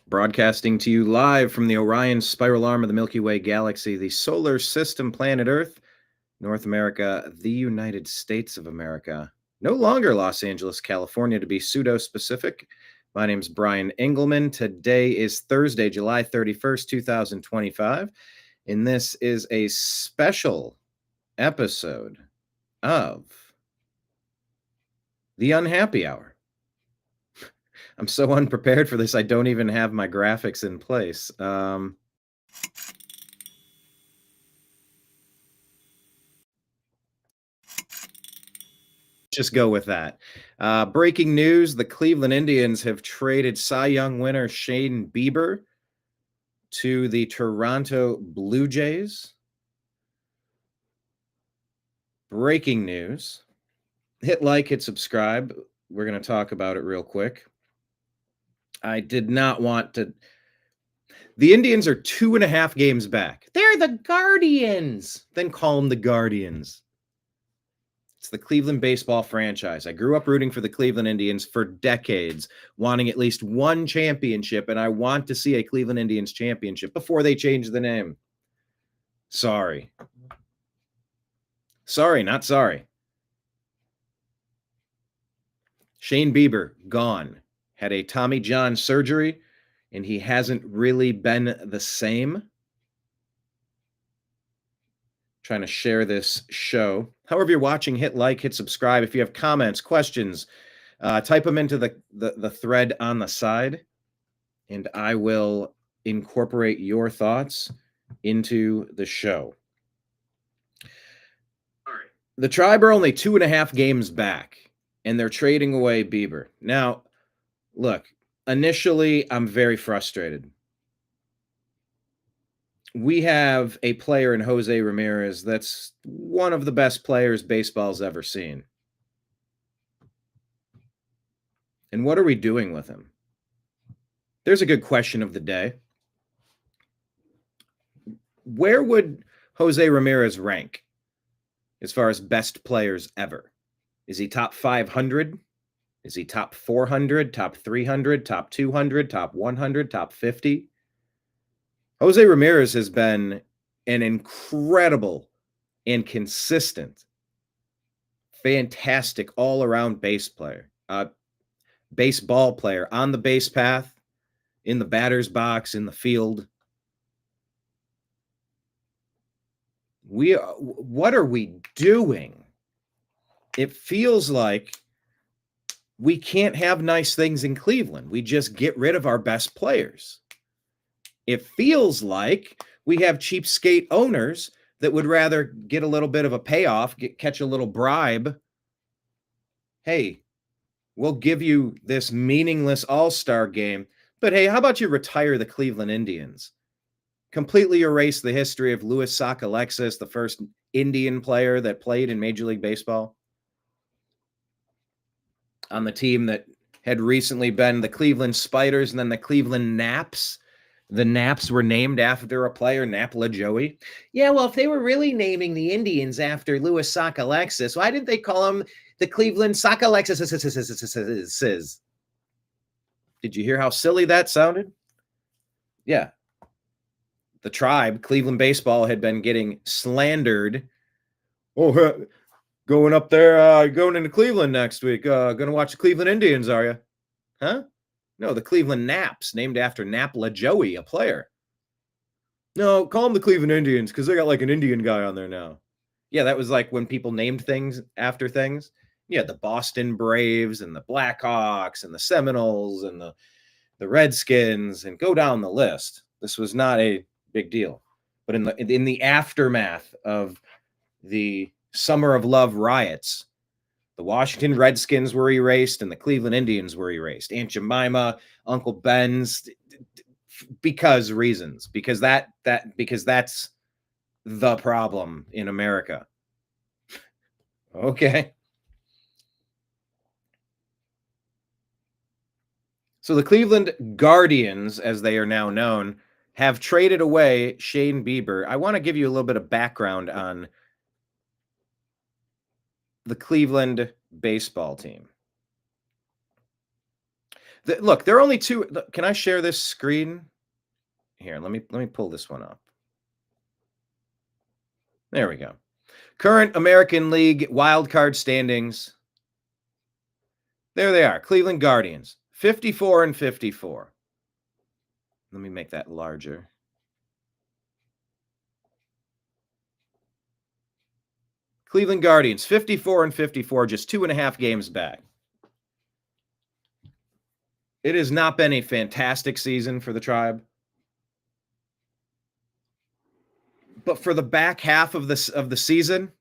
Broadcasting to you live from the Orion spiral arm of the Milky Way galaxy, the solar system, planet Earth, North America, the United States of America. No longer Los Angeles, California, to be pseudo-specific. My name's Brian Engelman. Today is Thursday, July 31st, 2025, and this is a special episode of The Unhappy Hour. I'm so unprepared for this, I don't even have my graphics in place. Just go with that. Breaking news, the Cleveland Indians have traded Cy Young winner Shane Bieber to the Toronto Blue Jays. Breaking news. Hit like, hit subscribe. We're going to talk about it real quick. I did not want to. The Indians are 2.5 games back. They're the Guardians. Then call them the Guardians. It's the Cleveland baseball franchise. I grew up rooting for the Cleveland Indians for decades, wanting at least one championship, and I want to see a Cleveland Indians championship before they change the name. Sorry. Sorry, not sorry. Shane Bieber, gone. Had a Tommy John surgery, and he hasn't really been the same. Trying to share this show. However you're watching, hit like, hit subscribe. If you have comments, questions, type them into the thread on the side, and I will incorporate your thoughts into the show. All right. The Tribe are only 2.5 games back, and they're trading away Bieber. Now, look, initially, I'm very frustrated. We have a player in Jose Ramirez that's one of the best players baseball's ever seen. And what are we doing with him? There's a good question of the day. Where would Jose Ramirez rank as far as best players ever? Is he top 500? Is he top 400, top 300, top 200, top 100, top 50? Jose Ramirez has been an incredible and consistent, fantastic all-around baseball player on the base path, in the batter's box, in the field. What are we doing? It feels like we can't have nice things in Cleveland. We just get rid of our best players. It feels like we have cheapskate owners that would rather get a little bit of a payoff, catch a little bribe. Hey, we'll give you this meaningless all-star game, but hey, how about you retire the Cleveland Indians? Completely erase the history of Louis Sockalexis, the first Indian player that played in Major League Baseball, on the team that had recently been the Cleveland Spiders and then the Cleveland Naps. The Naps were named after a player, Nap LaJoie. Yeah, well, if they were really naming the Indians after Louis Sockalexis, why didn't they call him the Cleveland Sockalexis? Did you hear how silly that sounded? Yeah. The Tribe, Cleveland baseball, had been getting slandered. Oh, going up there, going into Cleveland next week. Going to watch the Cleveland Indians, are you? Huh? No, the Cleveland Naps, named after Nap LaJoie, a player. No, call them the Cleveland Indians because they got like an Indian guy on there now. Yeah, that was like when people named things after things. Yeah, the Boston Braves and the Blackhawks and the Seminoles and the Redskins, and go down the list. This was not a big deal. But in the aftermath of the Summer of Love riots, the Washington Redskins were erased and the Cleveland Indians were erased. Aunt Jemima, Uncle Ben's, because that's the problem in America. Okay. So the Cleveland Guardians, as they are now known, have traded away Shane Bieber. I want to give you a little bit of background on the Cleveland baseball team. Look, there are only two. Can I share this screen? Here, let me pull this one up. There we go. Current American League wildcard standings. There they are. Cleveland Guardians, 54 and 54. Let me make that larger. Cleveland Guardians, 54 and 54, just 2.5 games back. It has not been a fantastic season for the Tribe. But for the back half of the season,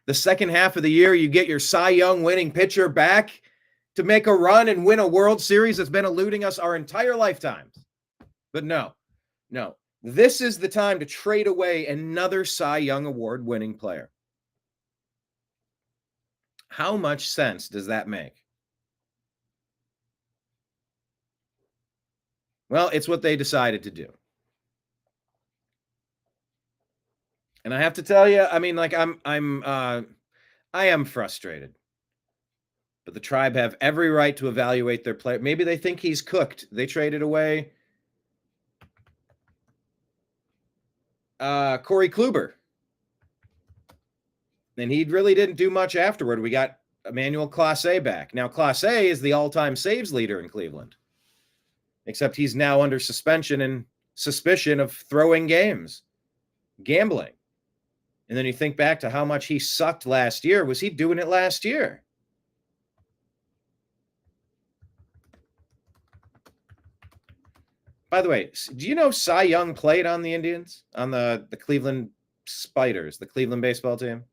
the second half of the year, you get your Cy Young winning pitcher back to make a run and win a World Series that's been eluding us our entire lifetimes. But no. This is the time to trade away another Cy Young Award winning player. How much sense does that make? Well, it's what they decided to do. And I have to tell you, I mean, like I am frustrated. But the Tribe have every right to evaluate their player. Maybe they think he's cooked. They traded away Corey Kluber. And he really didn't do much afterward. We got Emmanuel Clase back. Now, Clase is the all-time saves leader in Cleveland. Except he's now under suspension and suspicion of throwing games, gambling. And then you think back to how much he sucked last year. Was he doing it last year? By the way, do you know Cy Young played on the Indians, on the Cleveland Spiders, the Cleveland baseball team?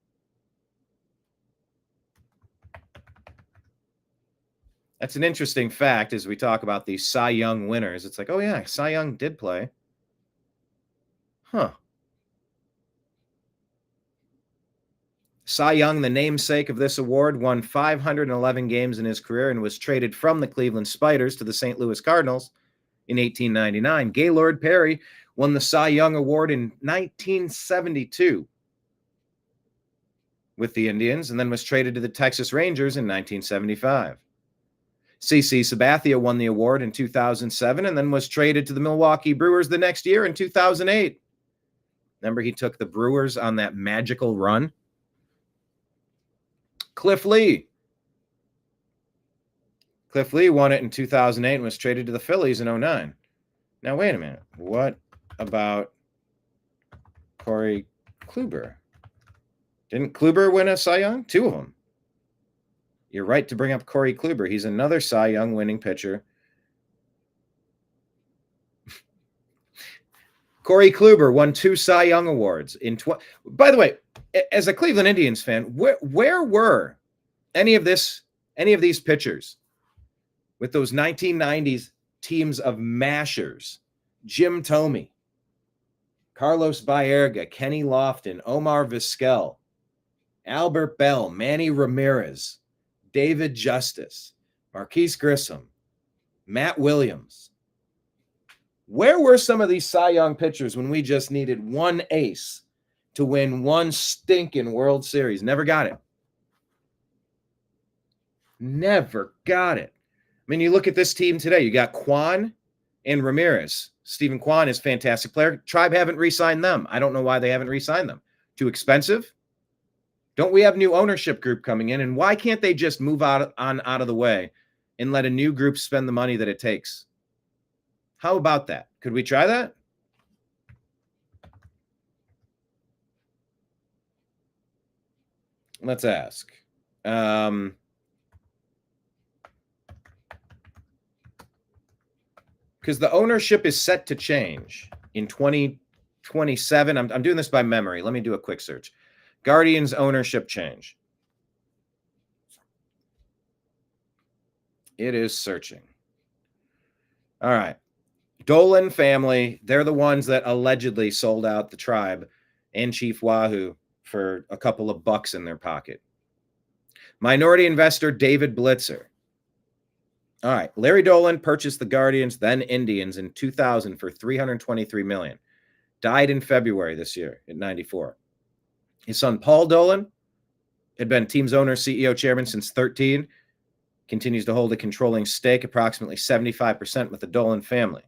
That's an interesting fact as we talk about these Cy Young winners. It's like, oh yeah, Cy Young did play. Huh. Cy Young, the namesake of this award, won 511 games in his career and was traded from the Cleveland Spiders to the St. Louis Cardinals in 1899. Gaylord Perry won the Cy Young Award in 1972 with the Indians and then was traded to the Texas Rangers in 1975. CC Sabathia won the award in 2007 and then was traded to the Milwaukee Brewers the next year in 2008. Remember, he took the Brewers on that magical run. Cliff Lee won it in 2008 and was traded to the Phillies in 2009. Now, wait a minute. What about Corey Kluber? Didn't Kluber win a Cy Young? 2 of them. You're right to bring up Corey Kluber. He's another Cy Young winning pitcher. Corey Kluber won 2 Cy Young Awards in By the way, as a Cleveland Indians fan, where were any of these pitchers with those 1990s teams of mashers? Jim Thome, Carlos Baerga, Kenny Lofton, Omar Vizquel, Albert Bell, Manny Ramirez, David Justice, Marquise Grissom, Matt Williams. Where were some of these Cy Young pitchers when we just needed one ace to win one stinking World Series? Never got it. Never got it. I mean, you look at this team today. You got Kwan and Ramirez. Stephen Kwan is a fantastic player. Tribe haven't re-signed them. I don't know why they haven't re-signed them. Too expensive? Don't we have new ownership group coming in? And why can't they just move out of the way and let a new group spend the money that it takes? How about that? Could we try that? Let's ask. Because the ownership is set to change in 2027. I'm doing this by memory. Let me do a quick search. Guardians ownership change. It is searching. All right. Dolan family, they're the ones that allegedly sold out the Tribe and Chief Wahoo for a couple of bucks in their pocket. Minority investor David Blitzer. All right. Larry Dolan purchased the Guardians, then Indians in 2000 for $323 million. Died in February this year at 94. His son, Paul Dolan, had been team's owner, CEO, chairman since 2013. continues to hold a controlling stake, approximately 75% with the Dolan family.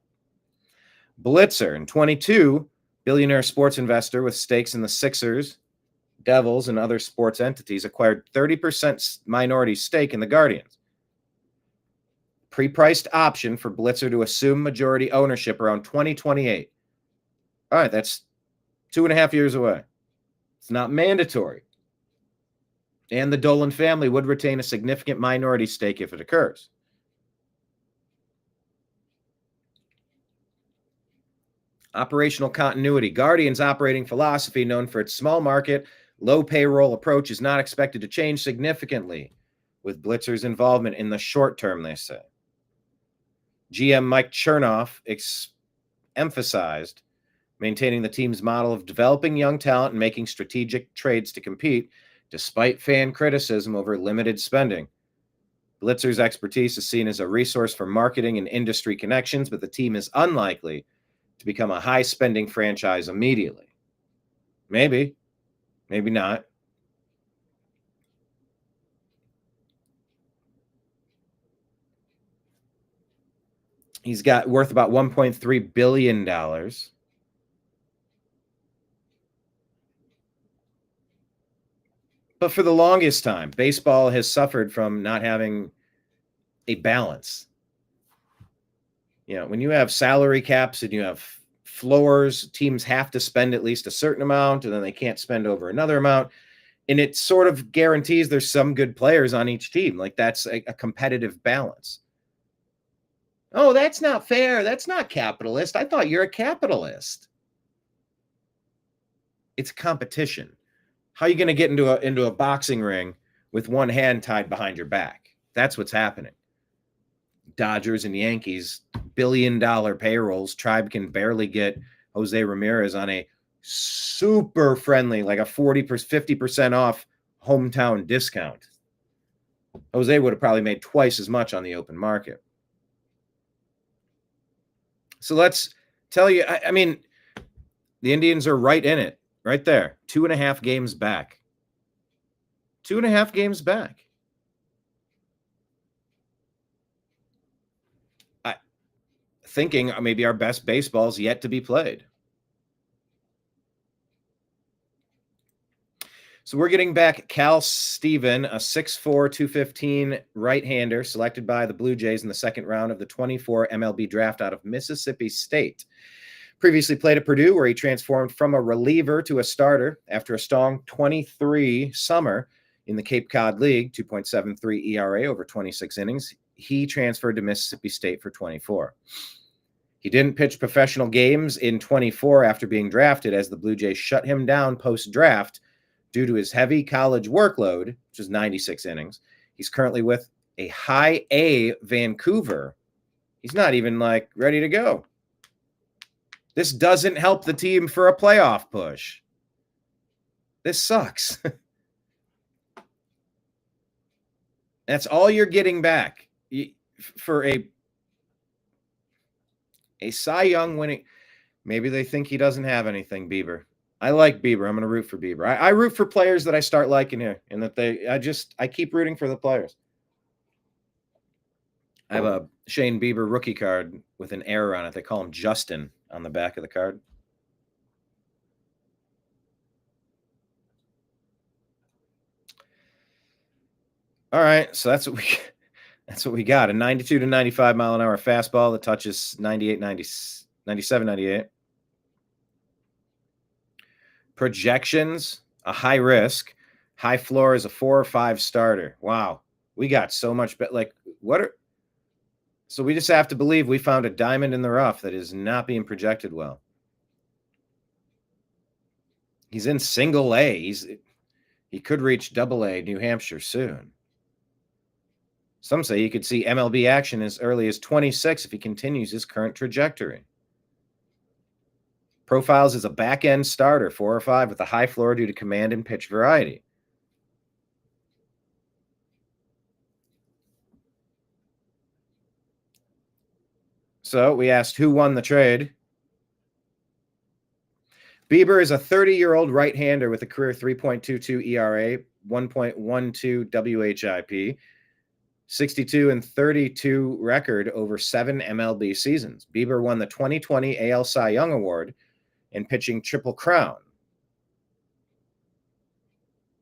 Blitzer, in 22, billionaire sports investor with stakes in the Sixers, Devils, and other sports entities, acquired 30% minority stake in the Guardians. Pre-priced option for Blitzer to assume majority ownership around 2028. All right, that's 2.5 years away. It's not mandatory. And the Dolan family would retain a significant minority stake if it occurs. Operational continuity. Guardian's operating philosophy, known for its small market, low payroll approach, is not expected to change significantly with Blitzer's involvement in the short term, they say. GM Mike Chernoff emphasized maintaining the team's model of developing young talent and making strategic trades to compete, despite fan criticism over limited spending. Blitzer's expertise is seen as a resource for marketing and industry connections, but the team is unlikely to become a high-spending franchise immediately. Maybe, maybe not. He's got worth about $1.3 billion. But for the longest time, baseball has suffered from not having a balance. You know, when you have salary caps and you have floors, teams have to spend at least a certain amount, and then they can't spend over another amount. And it sort of guarantees there's some good players on each team. Like, that's a competitive balance. Oh, that's not fair. That's not capitalist. I thought you're a capitalist. It's competition. How are you going to get into a boxing ring with one hand tied behind your back? That's what's happening. Dodgers and Yankees, billion-dollar payrolls. Tribe can barely get Jose Ramirez on a super friendly, like a 50% off hometown discount. Jose would have probably made twice as much on the open market. So let's tell you, I mean, the Indians are right in it, right there. 2.5 games back. 2.5 games back. Thinking maybe our best baseball's yet to be played. So we're getting back Cal Steven, a 6'4", 215 right-hander selected by the Blue Jays in the second round of the 24 MLB draft out of Mississippi State. Previously played at Purdue, where he transformed from a reliever to a starter after a strong 23 summer in the Cape Cod League, 2.73 ERA over 26 innings. He transferred to Mississippi State for 24. He didn't pitch professional games in 24 after being drafted, as the Blue Jays shut him down post-draft due to his heavy college workload, which is 96 innings. He's currently with a high A Vancouver. He's not even ready to go. This doesn't help the team for a playoff push. This sucks. That's all you're getting back for a Cy Young winning. Maybe they think he doesn't have anything, Bieber. I like Bieber. I'm going to root for Bieber. I root for players that I start liking here, and that I keep rooting for the players. I have a Shane Bieber rookie card with an error on it. They call him Justin on the back of the card. All right, so that's what we got. A 92 to 95 mile an hour fastball that touches 98, 97, 98. Projections, a high risk. High floor is a 4 or 5 starter. Wow. We got so much so we just have to believe we found a diamond in the rough that is not being projected well. He's in single A. He could reach double A New Hampshire soon. Some say you could see MLB action as early as 26 if he continues his current trajectory. Profiles as a back-end starter, 4 or 5 with a high floor due to command and pitch variety. So we asked who won the trade. Bieber is a 30-year-old right-hander with a career 3.22 ERA, 1.12 WHIP, 62-32 record over 7 MLB seasons. Bieber won the 2020 AL Cy Young Award in pitching Triple Crown.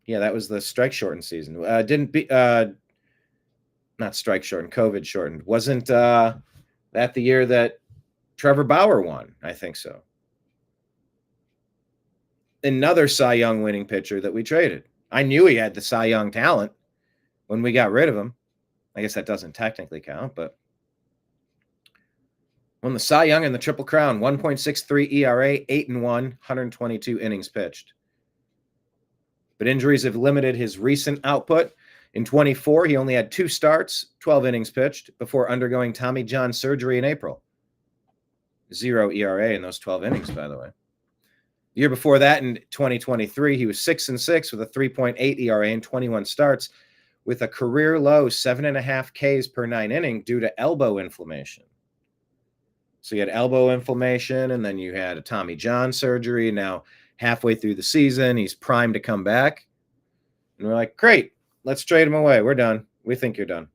Yeah, that was the strike shortened season. Didn't be not strike shortened, COVID shortened. Wasn't that the year that Trevor Bauer won? I think so. Another Cy Young winning pitcher that we traded. I knew he had the Cy Young talent when we got rid of him. I guess that doesn't technically count, but won the Cy Young and the Triple Crown, 1.63 ERA, 8-1, 122 innings pitched. But injuries have limited his recent output. In 24, he only had 2 starts, 12 innings pitched, before undergoing Tommy John surgery in April. 0 ERA in those 12 innings, by the way. The year before that, in 2023, he was 6-6 with a 3.8 ERA and 21 starts, with a career low 7.5 Ks per 9 inning due to elbow inflammation. So you had elbow inflammation, and then you had a Tommy John surgery. Now, halfway through the season, he's primed to come back. And we're like, great, let's trade him away. We're done. We think you're done.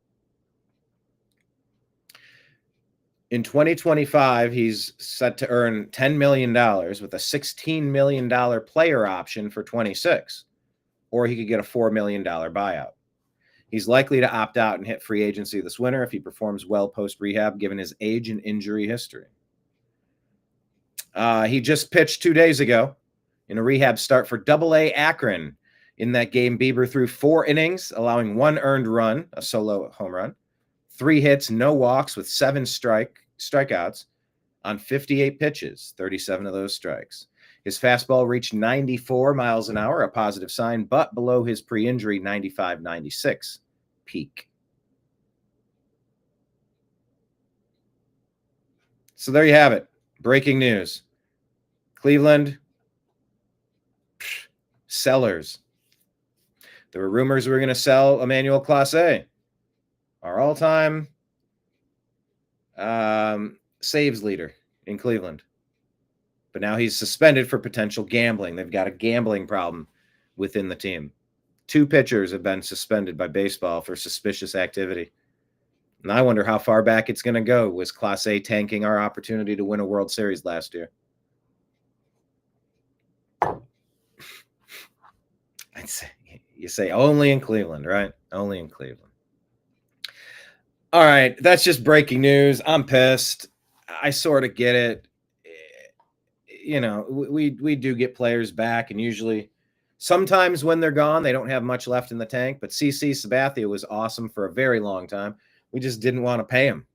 In 2025, he's set to earn $10 million with a $16 million player option for 26, or he could get a $4 million buyout. He's likely to opt out and hit free agency this winter if he performs well post-rehab, given his age and injury history. He just pitched 2 days ago in a rehab start for AA Akron. In that game, Bieber threw 4 innings, allowing 1 earned run, a solo home run, 3 hits, no walks, with 7 strikeouts on 58 pitches, 37 of those strikes. His fastball reached 94 miles an hour, a positive sign, but below his pre-injury 95-96 peak. So there you have it. Breaking news. Cleveland sellers. There were rumors we were going to sell Emmanuel Clase, our all-time saves leader in Cleveland. But now he's suspended for potential gambling. They've got a gambling problem within the team. 2 pitchers have been suspended by baseball for suspicious activity. And I wonder how far back it's going to go. Was Clase tanking our opportunity to win a World Series last year? I'd say, you say only in Cleveland, right? Only in Cleveland. All right, that's just breaking news. I'm pissed. I sort of get it. You know, we do get players back, and usually sometimes when they're gone, they don't have much left in the tank. But CC Sabathia was awesome for a very long time. We just didn't want to pay him.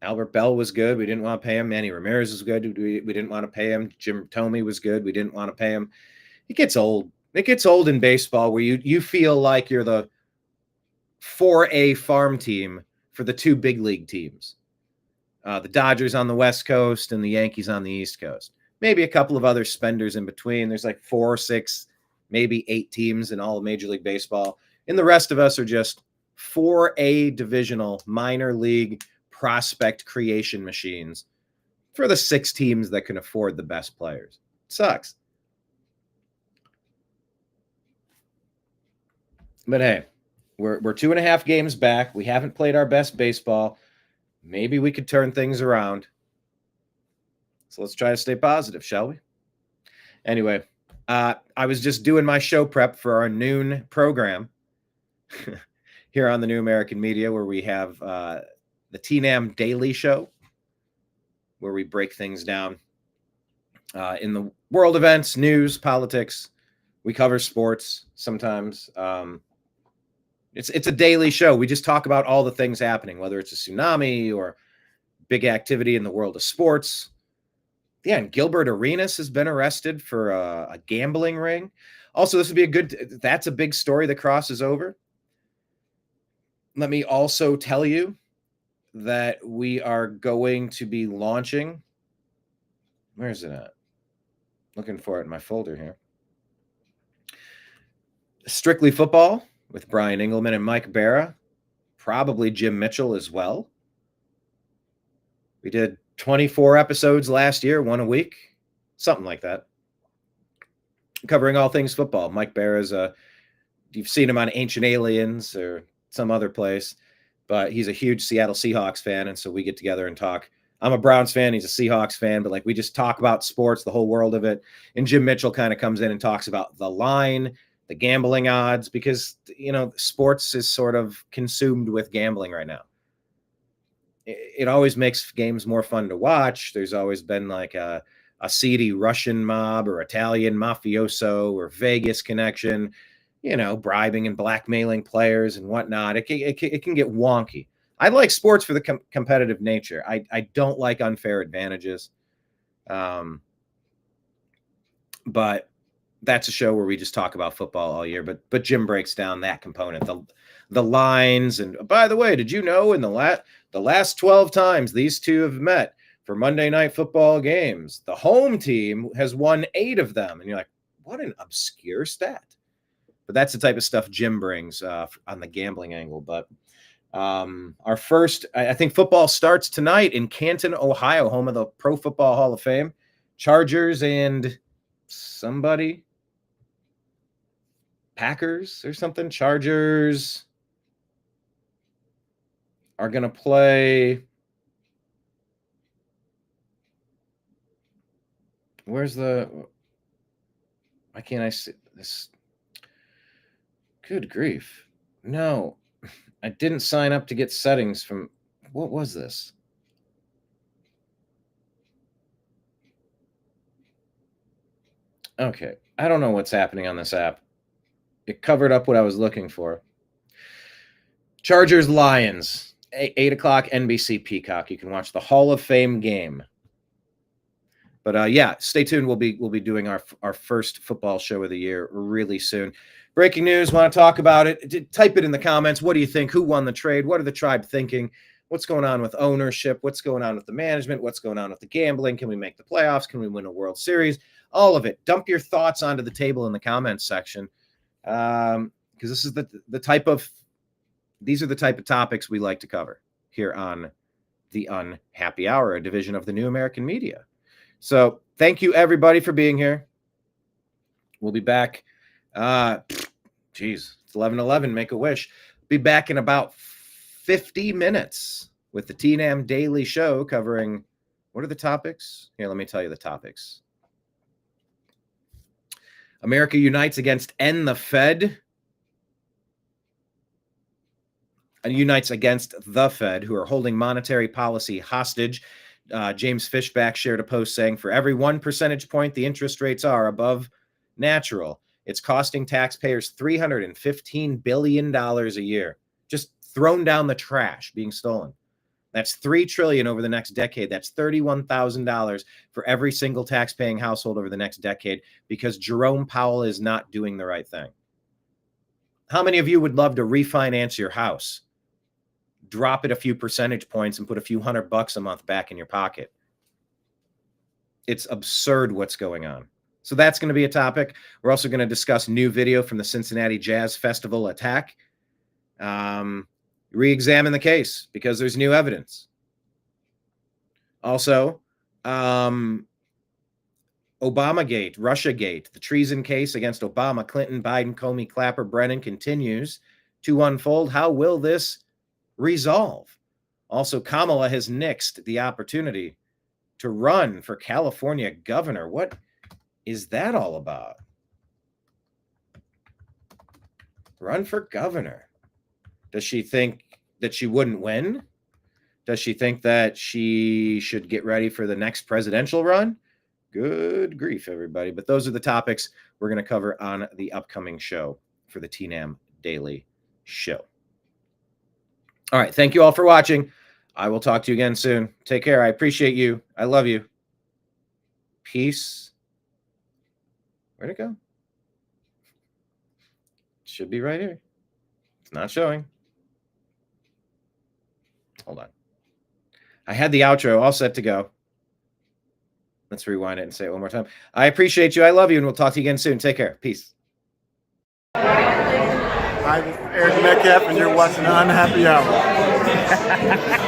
Albert Bell was good. We didn't want to pay him. Manny Ramirez was good. We didn't want to pay him. Jim Thome was good. We didn't want to pay him. It gets old. It gets old in baseball where you feel like you're the 4A farm team for the 2 big league teams. The Dodgers on the West Coast and the Yankees on the East Coast. Maybe a couple of other spenders in between. There's like 4, 6, maybe 8 teams in all of Major League Baseball. And the rest of us are just 4A divisional minor league prospect creation machines for the 6 teams that can afford the best players. It sucks. But hey, we're 2.5 games back. We haven't played our best baseball. Maybe we could turn things around. So let's try to stay positive, shall we? Anyway, I was just doing my show prep for our noon program here on the New American Media, where we have the TNAM Daily Show, where we break things down in the world events, news, politics. We cover sports sometimes. It's a daily show. We just talk about all the things happening, whether it's a tsunami or big activity in the world of sports. Yeah, and Gilbert Arenas has been arrested for a gambling ring. Also, this would be that's a big story that crosses over. Let me also tell you that we are going to be launching. Where is it at? Looking for it in my folder here. Strictly Football with Brian Engelman and Mike Barra, probably Jim Mitchell as well. We did 24 episodes last year, 1 a week, something like that, covering all things football. Mike Barra you've seen him on Ancient Aliens or some other place, but he's a huge Seattle Seahawks fan. And so we get together and talk. I'm a Browns fan. He's a Seahawks fan, but like we just talk about sports, the whole world of it. And Jim Mitchell kind of comes in and talks about the line, the gambling odds, because, you know, sports is sort of consumed with gambling right now. It always makes games more fun to watch. There's always been like a seedy Russian mob or Italian mafioso or Vegas connection, you know, bribing and blackmailing players and whatnot. It can get wonky. I like sports for the competitive nature. I don't like unfair advantages. But that's a show where we just talk about football all year. But Jim breaks down that component, the lines. And by the way, did you know in the last 12 times these two have met for Monday Night Football games, the home team has won 8 of them? And you're like, what an obscure stat. But that's the type of stuff Jim brings on the gambling angle. But our first, I think football starts tonight in Canton, Ohio, home of the Pro Football Hall of Fame. Chargers and somebody, Packers or something. Chargers are going to play. Why can't I see this? Good grief. No, I didn't sign up to get settings from, what was this? Okay. I don't know what's happening on this app. It covered up what I was looking for. Chargers Lions, 8 o'clock NBC Peacock. You can watch the Hall of Fame game. But yeah, stay tuned. We'll be doing our first football show of the year really soon. Breaking news. Want to talk about it? Type it in the comments. What do you think? Who won the trade? What are the tribe thinking? What's going on with ownership? What's going on with the management? What's going on with the gambling? Can we make the playoffs? Can we win a World Series? All of it. Dump your thoughts onto the table in the comments section. Because this is the type of topics we like to cover here on the Unhappy Hour, a division of the New American Media. So thank you everybody for being here. We'll be back. It's 11:11. Make a wish. Be back in about 50 minutes with the TNAM Daily Show covering, what are the topics? Here, let me tell you the topics. America unites against End the Fed. And unites against the Fed, who are holding monetary policy hostage. James Fishback shared a post saying, for every 1 percentage point the interest rates are above natural, it's costing taxpayers $315 billion a year. Just thrown down the trash, being stolen. That's $3 trillion over the next decade. That's $31,000 for every single tax-paying household over the next decade, because Jerome Powell is not doing the right thing. How many of you would love to refinance your house, drop it a few percentage points, and put a few $100 a month back in your pocket? It's absurd what's going on. So that's going to be a topic. We're also going to discuss new video from the Cincinnati Jazz Festival attack. Re-examine the case because there's new evidence. Also, Obamagate, Russiagate, the treason case against Obama, Clinton, Biden, Comey, Clapper, Brennan continues to unfold. How will this resolve? Also, Kamala has nixed the opportunity to run for California governor. What is that all about? Run for governor. Does she think that she wouldn't win? Does she think that she should get ready for the next presidential run? Good grief, everybody. But those are the topics we're going to cover on the upcoming show for the TNAM Daily Show. All right. Thank you all for watching. I will talk to you again soon. Take care. I appreciate you. I love you. Peace. Where'd it go? It should be right here. It's not showing. Hold on. I had the outro all set to go. Let's rewind it and say it one more time. I appreciate you. I love you. And we'll talk to you again soon. Take care. Peace. Hi, this is Eric Metcalf, and you're watching Unhappy Hour.